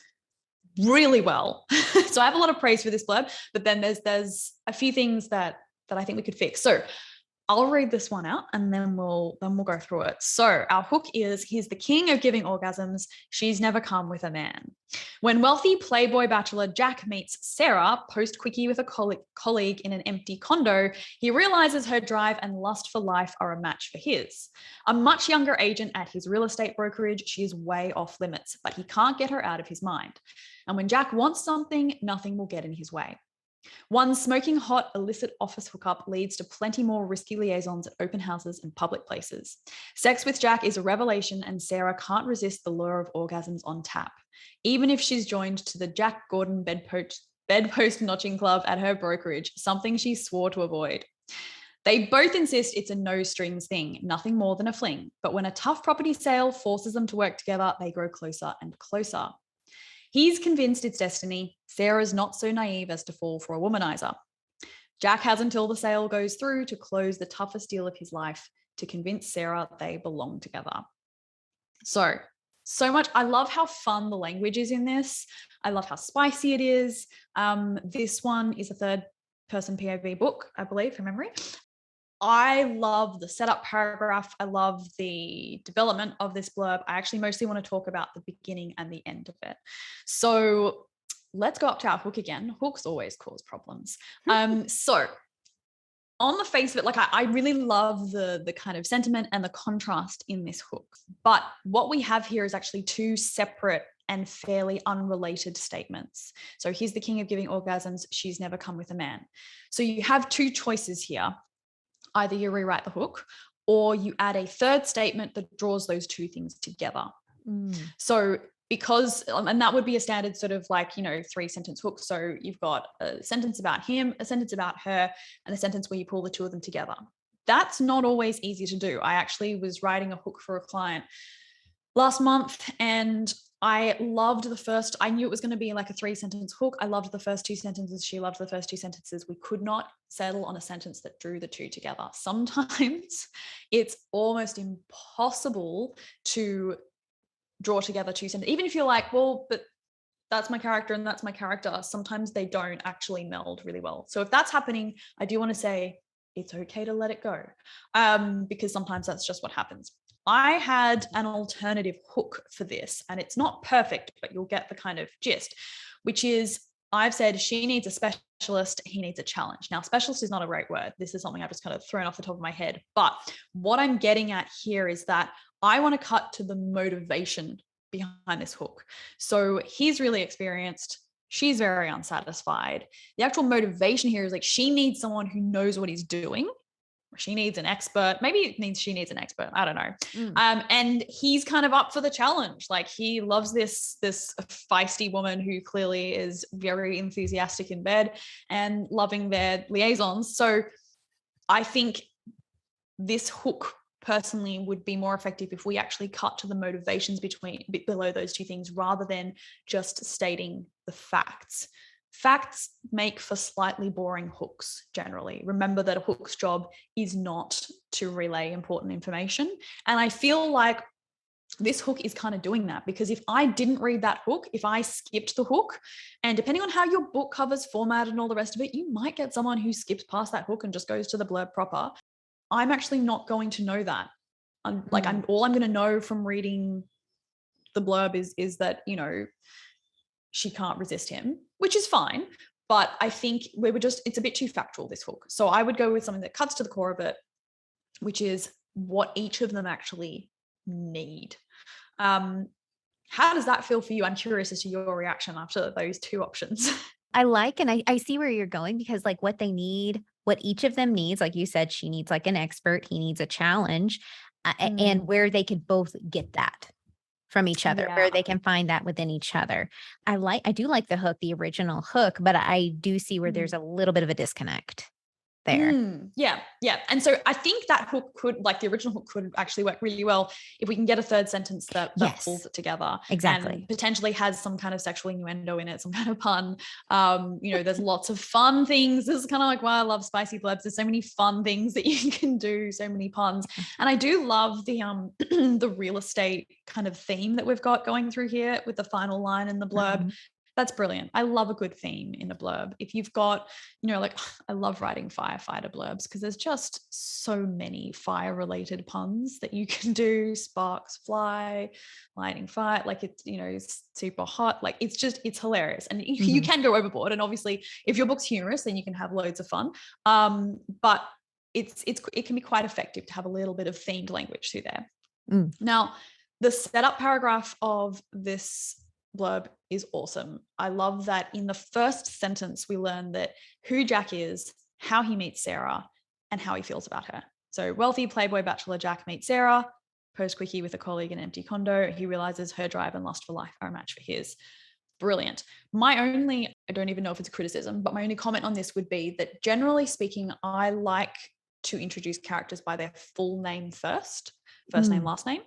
really well. So I have a lot of praise for this blurb, but then there's a few things that I think we could fix. So I'll read this one out and then we'll go through it. So our hook is, he's the king of giving orgasms. She's never come with a man. When wealthy playboy bachelor Jack meets Sarah post-quickie with a colleague in an empty condo, he realizes her drive and lust for life are a match for his. A much younger agent at his real estate brokerage, she is way off limits, but he can't get her out of his mind. And when Jack wants something, nothing will get in his way. One smoking hot illicit office hookup leads to plenty more risky liaisons at open houses and public places. Sex with Jack is a revelation, and Sarah can't resist the lure of orgasms on tap, even if she's joined to the Jack Gordon bedpost notching club at her brokerage, something she swore to avoid. They both insist it's a no strings thing, nothing more than a fling. But when a tough property sale forces them to work together, they grow closer and closer. He's convinced it's destiny. Sarah's not so naive as to fall for a womanizer. Jack has until the sale goes through to close the toughest deal of his life, to convince Sarah they belong together. So much. I love how fun the language is in this. I love how spicy it is. This one is a third person POV book, I believe, from memory. I love the setup paragraph. I love the development of this blurb. I actually mostly want to talk about the beginning and the end of it. So let's go up to our hook again. Hooks always cause problems. So on the face of it, like I really love the kind of sentiment and the contrast in this hook. But what we have here is actually two separate and fairly unrelated statements. So he's the king of giving orgasms. She's never come with a man. So you have two choices here. Either you rewrite the hook or you add a third statement that draws those two things together. So because, and that would be a standard sort of like, 3-sentence hook. So you've got a sentence about him, a sentence about her, and a sentence where you pull the two of them together. That's not always easy to do. I actually was writing a hook for a client last month, and I loved the first, I knew it was going to be like a 3-sentence hook. I loved the first 2 sentences. She loved the first 2 sentences. We could not settle on a sentence that drew the two together. Sometimes it's almost impossible to draw together 2 sentences. Even if you're like, well, but that's my character and that's my character. Sometimes they don't actually meld really well. So if that's happening, I do want to say it's okay to let it go, because sometimes that's just what happens. I had an alternative hook for this, and it's not perfect, but you'll get the kind of gist, which is I've said she needs a specialist, he needs a challenge. Now, specialist is not a great word. This is something I've just kind of thrown off the top of my head. But what I'm getting at here is that I want to cut to the motivation behind this hook. So he's really experienced. She's very unsatisfied. The actual motivation here is like she needs someone who knows what he's doing. She needs an expert. Maybe it means she needs an expert. I don't know. And he's kind of up for the challenge. Like he loves this feisty woman who clearly is very enthusiastic in bed and loving their liaisons. So I think this hook personally would be more effective if we actually cut to the motivations below those two things rather than just stating the facts. Facts make for slightly boring hooks generally. Remember that a hook's job is not to relay important information. And I feel like this hook is kind of doing that, because if I didn't read that hook, if I skipped the hook, and depending on how your book cover's formatted and all the rest of it, you might get someone who skips past that hook and just goes to the blurb proper. I'm actually not going to know that. All I'm going to know from reading the blurb is that, she can't resist him, which is fine. But I think it's a bit too factual, this hook. So I would go with something that cuts to the core of it, which is what each of them actually need. How does that feel for you? I'm curious as to your reaction after those two options. I like, and I see where you're going, because like what they need, what each of them needs, like you said, she needs like an expert, he needs a challenge, and where they could both get that from each other, where they can find that within each other. I do like the hook, the original hook, but I do see where there's a little bit of a disconnect there. Yeah. And so I think that hook the original hook could actually work really well if we can get a third sentence that pulls it together. Exactly. And potentially has some kind of sexual innuendo in it, some kind of pun. There's lots of fun things. This is kind of like why I love spicy blurbs. There's so many fun things that you can do, so many puns. And I do love the the real estate kind of theme that we've got going through here with the final line in the blurb. That's brilliant. I love a good theme in a blurb. If you've got, like I love writing firefighter blurbs because there's just so many fire related puns that you can do. Sparks fly, lightning fire, like it's, it's super hot. Like it's hilarious. And you can go overboard. And obviously if your book's humorous, then you can have loads of fun. But it can be quite effective to have a little bit of themed language through there. Now, the setup paragraph of this blurb is awesome. I love that in the first sentence, we learn that who Jack is, how he meets Sarah, and how he feels about her. So wealthy Playboy bachelor Jack meets Sarah, post-quickie with a colleague in an empty condo. He realizes her drive and lust for life are a match for his. Brilliant. I don't even know if it's a criticism, but my only comment on this would be that generally speaking, I like to introduce characters by their full name first name, last name.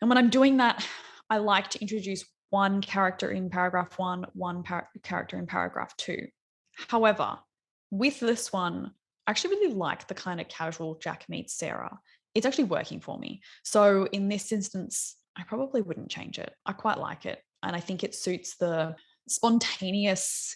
And when I'm doing that, I like to introduce one character in paragraph one character in paragraph two. However, with this one, I actually really like the kind of casual Jack meets Sarah. It's actually working for me. So in this instance, I probably wouldn't change it. I quite like it. And I think it suits the spontaneous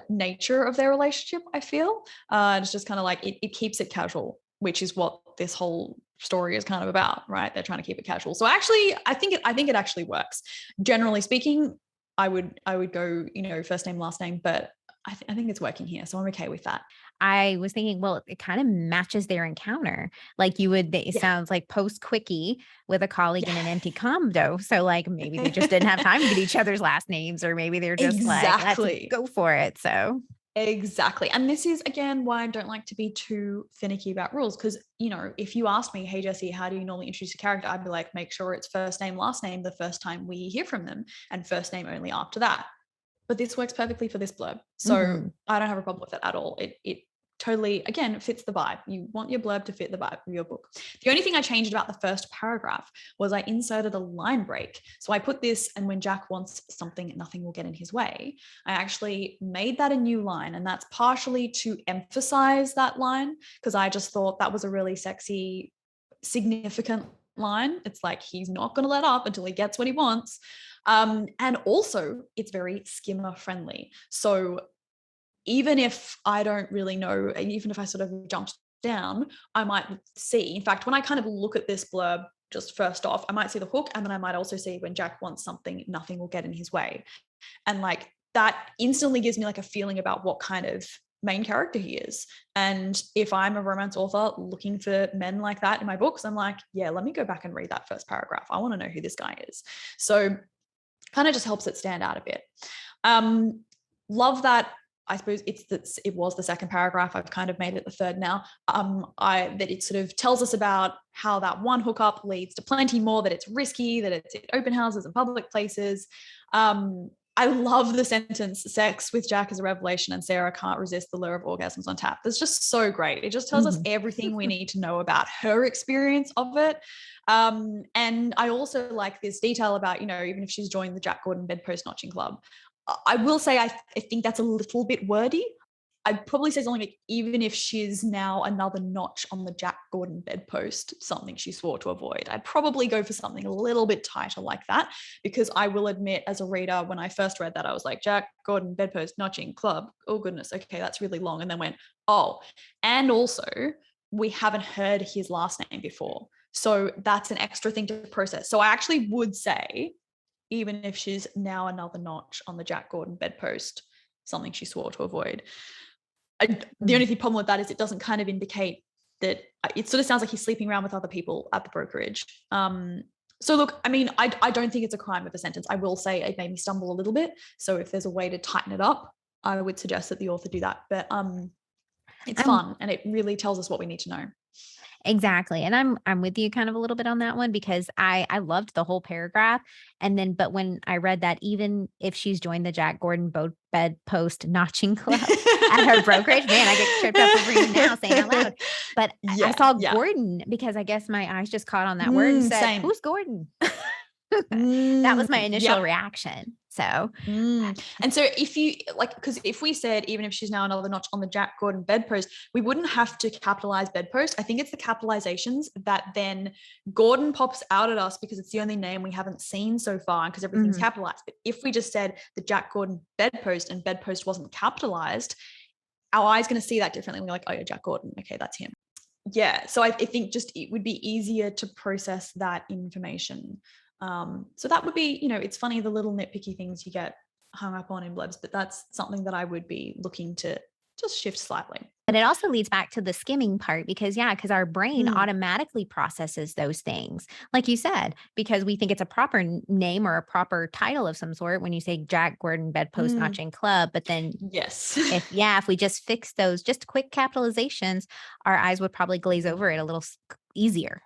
nature of their relationship, I feel. It's just kind of like it keeps it casual, which is what this whole story is kind of about, right? They're trying to keep it casual. So actually, I think it actually works. Generally speaking, I would go, first name, last name, but I think it's working here. So I'm okay with that. I was thinking, well, it kind of matches their encounter. Like it sounds like post quickie with a colleague in an empty condo. So like maybe they just didn't have time to get each other's last names, or maybe they're just like, let's go for it. So exactly. And this is, again, why I don't like to be too finicky about rules. Because, if you ask me, hey, Jessie, how do you normally introduce a character? I'd be like, make sure it's first name, last name the first time we hear from them, and first name only after that. But this works perfectly for this blurb. So I don't have a problem with it at all. It totally, again, fits the vibe. You want your blurb to fit the vibe of your book. The only thing I changed about the first paragraph was I inserted a line break. So I put this, and when Jack wants something, nothing will get in his way. I actually made that a new line. And that's partially to emphasize that line, because I just thought that was a really sexy, significant line. It's like, he's not going to let up until he gets what he wants. And also it's very skimmer friendly. So even if I don't really know, even if I sort of jumped down, I might see, in fact, when I kind of look at this blurb, just first off, I might see the hook, and then I might also see when Jack wants something, nothing will get in his way. And like that instantly gives me like a feeling about what kind of main character he is. And if I'm a romance author looking for men like that in my books, I'm like, yeah, let me go back and read that first paragraph. I want to know who this guy is. So kind of just helps it stand out a bit. Love that. I suppose it was the second paragraph. I've kind of made it the third now. That it sort of tells us about how that one hookup leads to plenty more, that it's risky, that it's at open houses and public places. I love the sentence, sex with Jack is a revelation and Sarah can't resist the lure of orgasms on tap. That's just so great. It just tells us everything we need to know about her experience of it. And I also like this detail about, even if she's joined the Jack Gordon bedpost notching club. I will say I think that's a little bit wordy. I'd probably say something like, even if she's now another notch on the Jack Gordon bedpost, something she swore to avoid. I'd probably go for something a little bit tighter like that, because I will admit, as a reader, when I first read that, I was like, Jack Gordon bedpost notching club. Oh goodness, okay, that's really long. And then went, oh, and also we haven't heard his last name before. So that's an extra thing to process. So I actually would say, even if she's now another notch on the Jack Gordon bedpost, something she swore to avoid. The only problem with that is it doesn't kind of indicate that. It sort of sounds like he's sleeping around with other people at the brokerage. So look, I mean, I don't think it's a crime of a sentence. I will say it made me stumble a little bit. So if there's a way to tighten it up, I would suggest that the author do that. But it's fun, and it really tells us what we need to know. Exactly. And I'm with you kind of a little bit on that one, because I loved the whole paragraph. And then, but when I read that, even if she's joined the Jack Gordon bedpost notching club at her brokerage, man, I get tripped up over you now saying out loud. But I saw Gordon, because I guess my eyes just caught on that word and said, same. Who's Gordon? That was my initial Yep. reaction. So And so if you like, because if we said, even if she's now another notch on the Jack Gordon bedpost, we wouldn't have to capitalize bedpost. I think it's the capitalizations that then Gordon pops out at us because it's the only name we haven't seen so far because everything's capitalized. But if we just said the Jack Gordon bedpost and bedpost wasn't capitalized, our eye's going to see that differently. We're like, oh yeah, Jack Gordon. Okay, that's him. Yeah. So I think just it would be easier to process that information. So that would be, it's funny, the little nitpicky things you get hung up on in blurbs, but that's something that I would be looking to just shift slightly. but it also leads back to the skimming part because our brain automatically processes those things. Like you said, because we think it's a proper name or a proper title of some sort when you say Jack Gordon bedpost notching club. But then yes, if we just fix those just quick capitalizations, our eyes would probably glaze over it a little easier.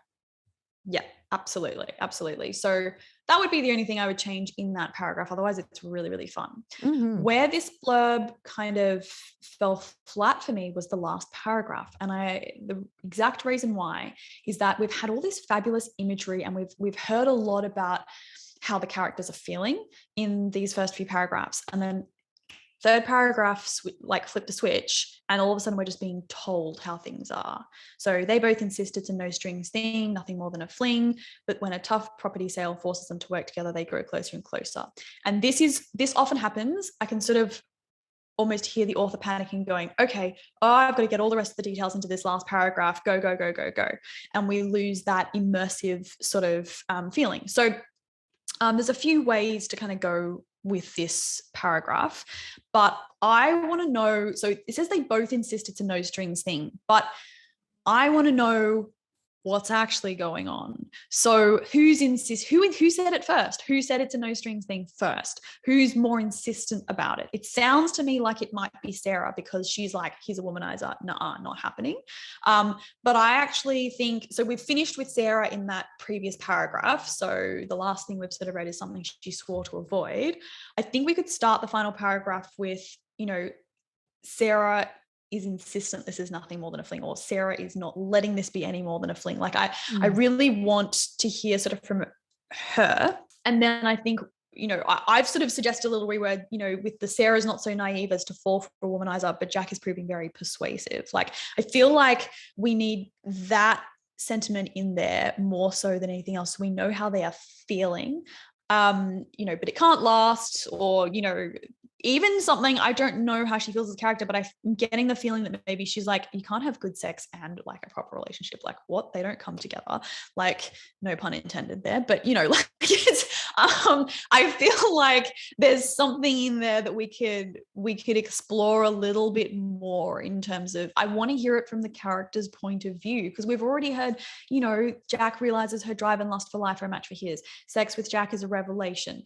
Yeah, absolutely. Absolutely. So that would be the only thing I would change in that paragraph. Otherwise, it's really, really fun. Where this blurb kind of fell flat for me was the last paragraph. And the exact reason why is that we've had all this fabulous imagery and we've heard a lot about how the characters are feeling in these first few paragraphs. And then third paragraph, flip the switch, and all of a sudden we're just being told how things are. So they both insist it's a no strings thing, nothing more than a fling. But when a tough property sale forces them to work together, they grow closer and closer. And this often happens. I can sort of almost hear the author panicking, going, okay, I've got to get all the rest of the details into this last paragraph. Go, go, go, go, go. And we lose that immersive sort of feeling. So there's a few ways to kind of go with this paragraph, but I want to know, so it says they both insist it's a no strings thing, but I want to know what's actually going on. So who said it first? Who said it's a no strings thing first? Who's more insistent about it? It sounds to me like it might be Sarah, because she's like, he's a womanizer. Nuh-uh, not happening. But I actually think, so we've finished with Sarah in that previous paragraph. So the last thing we've sort of read is something she swore to avoid. I think we could start the final paragraph with, Sarah is insistent this is nothing more than a fling, or Sarah is not letting this be any more than a fling. Like I really want to hear sort of from her. And then I think, I've sort of suggested a little reword, with the Sarah's not so naive as to fall for a womanizer, but Jack is proving very persuasive. Like, I feel like we need that sentiment in there more so than anything else. We know how they are feeling, but it can't last, or, even something, I don't know how she feels as a character, but I'm getting the feeling that maybe she's like, you can't have good sex and like a proper relationship. Like, what? They don't come together. Like, no pun intended there, but I feel like there's something in there that we could explore a little bit more in terms of, I want to hear it from the character's point of view, because we've already heard, Jack realizes her drive and lust for life are a match for his. Sex with Jack is a revelation.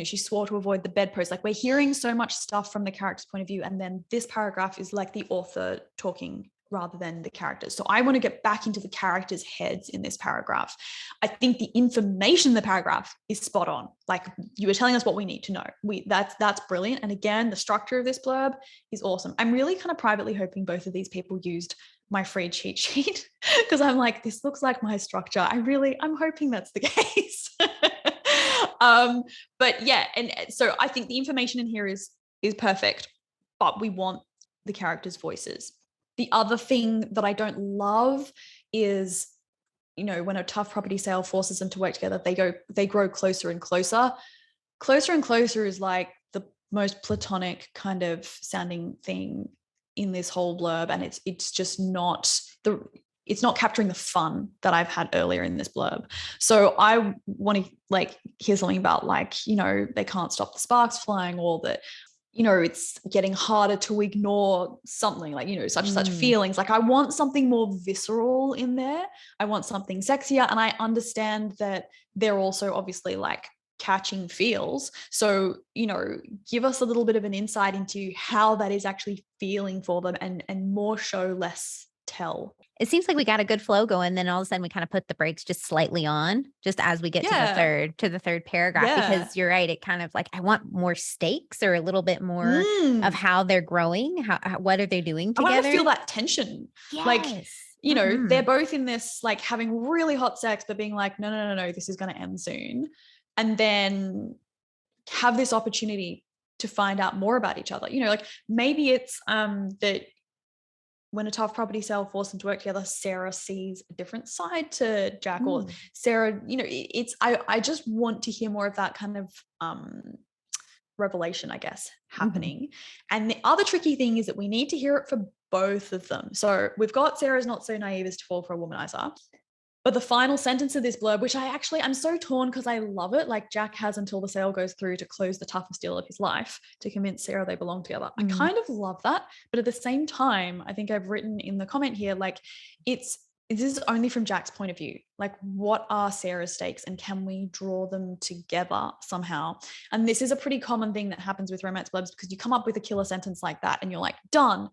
She swore to avoid the bedpost. Like, we're hearing so much stuff from the character's point of view, and then this paragraph is like the author talking rather than the characters. So I want to get back into the characters' heads in this paragraph. I think the information in the paragraph is spot on. Like, you were telling us what we need to know. That's brilliant. And again, the structure of this blurb is awesome. I'm really kind of privately hoping both of these people used my free cheat sheet, because I'm like, this looks like my structure. I'm hoping that's the case. But yeah, and so I think the information in here is perfect, but we want the characters' voices. The other thing that I don't love is, when a tough property sale forces them to work together, they grow closer and closer. Closer and closer is like the most platonic kind of sounding thing in this whole blurb, and it's just not it's not capturing the fun that I've had earlier in this blurb. So I want to hear something about they can't stop the sparks flying, or that, it's getting harder to ignore something such feelings. Like, I want something more visceral in there. I want something sexier. And I understand that they're also obviously catching feels. So, give us a little bit of an insight into how that is actually feeling for them, and more show, less tell. It seems like we got a good flow going. Then all of a sudden we kind of put the brakes just slightly on, just as we get to the third paragraph, because you're right. It kind of I want more stakes, or a little bit more of how they're growing. What are they doing together? I want to feel that tension. Yes. They're both in this, having really hot sex, but being like, no, this is going to end soon. and then have this opportunity to find out more about each other. Like maybe it's that when a tough property sale forced them to work together, Sarah sees a different side to Jack, or Sarah, I just want to hear more of that kind of revelation, I guess, happening. And the other tricky thing is that we need to hear it for both of them. So we've got Sarah's not so naive as to fall for a womanizer. But the final sentence of this blurb, which I'm so torn because I love it. Like, Jack has until the sale goes through to close the toughest deal of his life to convince Sarah they belong together. I kind of love that. But at the same time, I think I've written in the comment here, like, this is only from Jack's point of view. Like, what are Sarah's stakes and can we draw them together somehow? And this is a pretty common thing that happens with romance blurbs, because you come up with a killer sentence like that and you're like, done.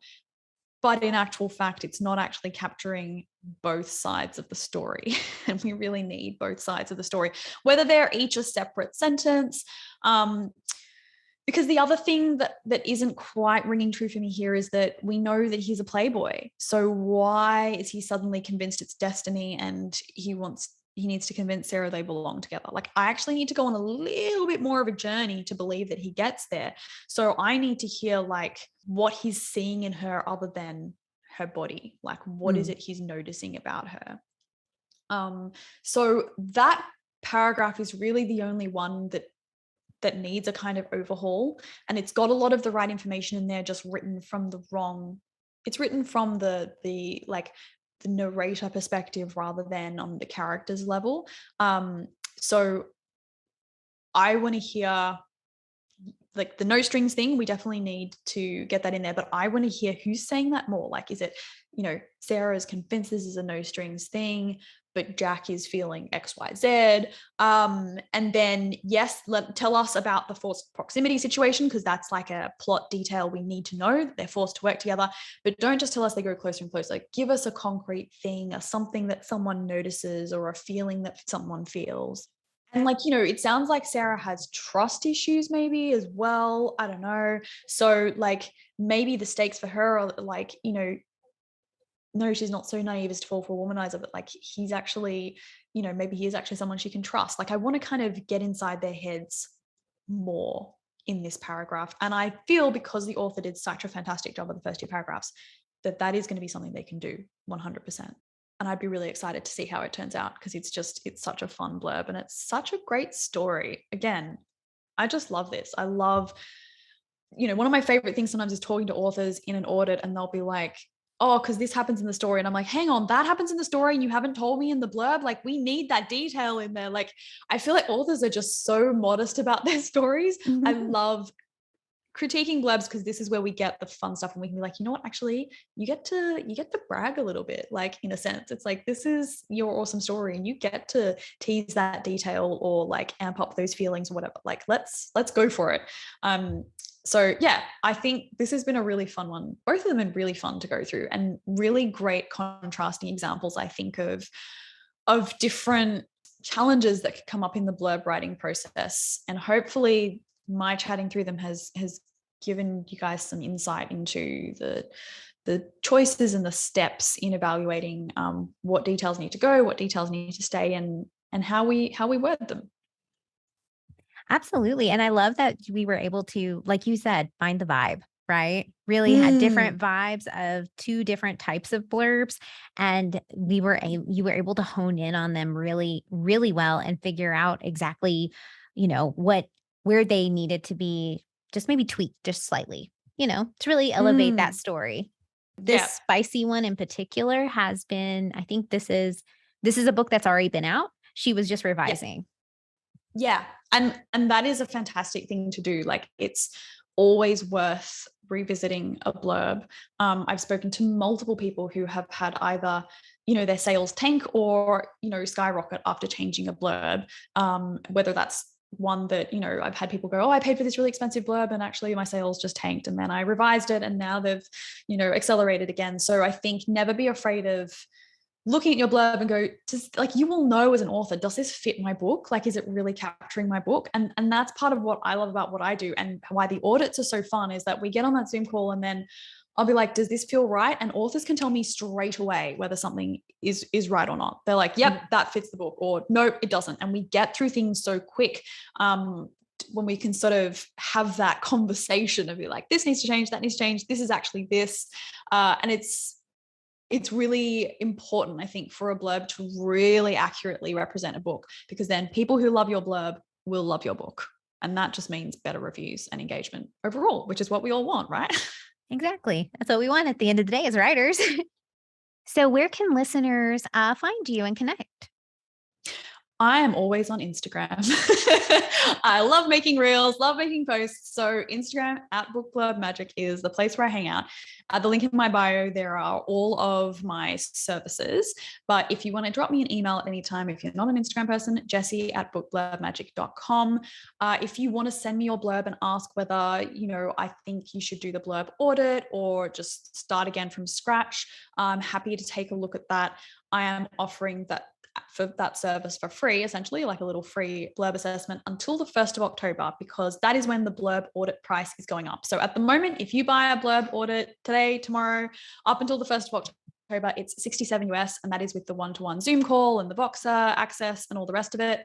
But in actual fact, it's not actually capturing both sides of the story. And we really need both sides of the story, whether they're each a separate sentence. Because the other thing that isn't quite ringing true for me here is that we know that he's a playboy. So why is he suddenly convinced it's destiny and he needs to convince Sarah they belong together? Like, I actually need to go on a little bit more of a journey to believe that he gets there. So I need to hear like what he's seeing in her other than her body. Like, what is it he's noticing about her? So that paragraph is really the only one that needs a kind of overhaul, and it's got a lot of the right information in there, just written from the narrator perspective rather than on the character's level. So I want to hear, like, the no strings thing, we definitely need to get that in there, but I want to hear who's saying that more. Like, is it, Sarah is convinced this is a no strings thing, but Jack is feeling XYZ. And then, yes, tell us about the forced proximity situation, because that's like a plot detail we need to know, that they're forced to work together. But don't just tell us they go closer and closer. Like, give us a concrete thing, or something that someone notices, or a feeling that someone feels. And like, it sounds like Sarah has trust issues maybe as well. I don't know. So like, maybe the stakes for her are like, no, she's not so naive as to fall for a womanizer, but like, he's actually, maybe he is actually someone she can trust. Like, I want to kind of get inside their heads more in this paragraph. And I feel, because the author did such a fantastic job of the first two paragraphs, that is going to be something they can do 100%. And I'd be really excited to see how it turns out, because it's such a fun blurb and it's such a great story. Again, I just love this. I love, one of my favorite things sometimes is talking to authors in an audit, and they'll be like, oh, because this happens in the story. And I'm like, hang on, that happens in the story and you haven't told me in the blurb? Like, we need that detail in there. Like, I feel like authors are just so modest about their stories. I love critiquing blurbs, because this is where we get the fun stuff, and we can be like, you know what, actually, you get to brag a little bit, like, in a sense. It's like, this is your awesome story and you get to tease that detail or like amp up those feelings or whatever. Like, let's go for it. So yeah, I think this has been a really fun one. Both of them are really fun to go through, and really great contrasting examples, I think, of different challenges that could come up in the blurb writing process. And hopefully my chatting through them has given you guys some insight into the choices and the steps in evaluating what details need to go, what details need to stay, and how we word them. Absolutely. And I love that we were able to, like you said, find the vibe, right? Really had different vibes of two different types of blurbs. And you were able to hone in on them really, really well and figure out exactly, where they needed to be just maybe tweaked just slightly, to really elevate that story. This spicy one in particular has been, I think this is a book that's already been out. She was just revising. Yeah. And that is a fantastic thing to do. Like, it's always worth revisiting a blurb. I've spoken to multiple people who have had either, their sales tank or, skyrocket after changing a blurb, whether that's one that, I've had people go, oh, I paid for this really expensive blurb and actually my sales just tanked, and then I revised it and now they've, accelerated again. So I think never be afraid of looking at your blurb and go, just like, you will know as an author, does this fit my book? Like, is it really capturing my book? And that's part of what I love about what I do, and why the audits are so fun, is that we get on that Zoom call and then I'll be like, does this feel right? And authors can tell me straight away whether something is right or not. They're like, yep, that fits the book, or nope, it doesn't. And we get through things so quick when we can sort of have that conversation of be like, this needs to change, that needs to change, this is actually this. And it's really important, I think, for a blurb to really accurately represent a book, because then people who love your blurb will love your book. And that just means better reviews and engagement overall, which is what we all want, right? Exactly. That's what we want at the end of the day as writers. So where can listeners find you and connect? I am always on Instagram. I love making reels, love making posts. So Instagram at Book Blurb Magic is the place where I hang out. The link in my bio, there are all of my services. But if you want to drop me an email at any time, if you're not an Instagram person, Jessie at bookblurbmagic.com. If you want to send me your blurb and ask whether, I think you should do the blurb audit or just start again from scratch, I'm happy to take a look at that. I am offering that service for free, essentially like a little free blurb assessment until the 1st of October, because that is when the blurb audit price is going up. So at the moment, if you buy a blurb audit today, tomorrow, up until the 1st of October, it's $67 US, and that is with the one-to-one Zoom call and the Boxer access and all the rest of it.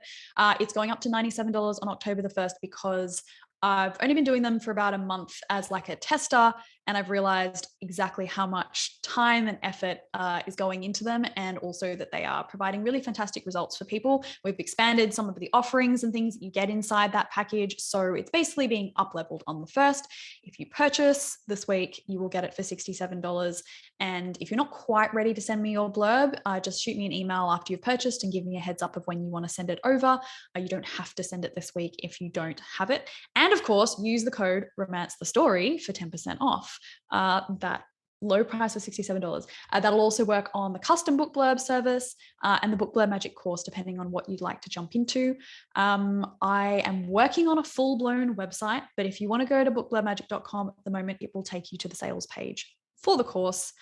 It's going up to $97 on October the 1st, because I've only been doing them for about a month as like a tester, and I've realized exactly how much time and effort is going into them, and also that they are providing really fantastic results for people. We've expanded some of the offerings and things that you get inside that package. So it's basically being up-leveled on the 1st. If you purchase this week, you will get it for $67. And if you're not quite ready to send me your blurb, just shoot me an email after you've purchased and give me a heads up of when you want to send it over. You don't have to send it this week if you don't have it. And of course, use the code Romance the Story for 10% off that low price of $67. That'll also work on the custom book blurb service and the Book Blurb Magic course, depending on what you'd like to jump into. I am working on a full-blown website, but if you want to go to bookblurbmagic.com at the moment, it will take you to the sales page for the course.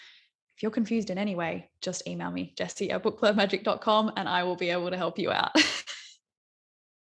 If you're confused in any way, just email me, Jessie at bookblurbmagic.com, and I will be able to help you out.